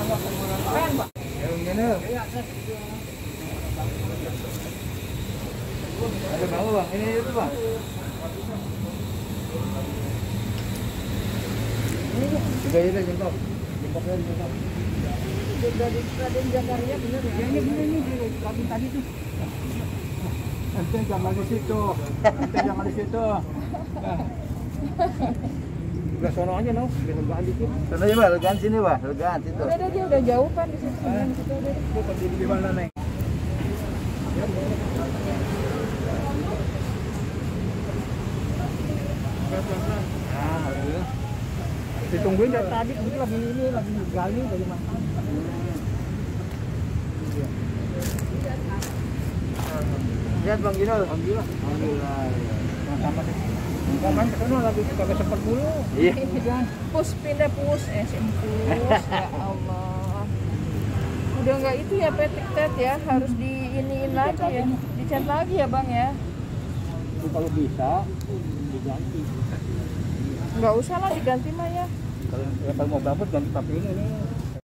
Yang ini. Ada berapa bang? Ini itu bang. Juga ini jengkok. Jengkoknya jengkok. Dari Raden Jakaria bener ya? Ini bener nih di kabin tadi tuh. Nanti jangan di situ. Nanti jangan di situ. Udah sono aja no, biar legaan dikit. Sono aja, legaan sini, Pak. Legaan situ. Udah dia udah jauh kan di situ. Situ udah. Bukan di mana, Neng? Nah, alhamdulillah. Ditungguin dari tadi, ini lagi gali dari mana? Lihat Bang Gino, alhamdulillah. Alhamdulillah. Sama sih. Kan ke sana lagi kagak sempat dulu. Iya. Pus pindah pus, simpus. Ya Allah. Udah enggak itu ya petik ya, harus diiniin lagi ya. Dicat lagi ya, Bang ya. Itu kalau bisa diganti. Enggak usah lah diganti mah ya. Kalau mau bagus ganti pakai ini nih.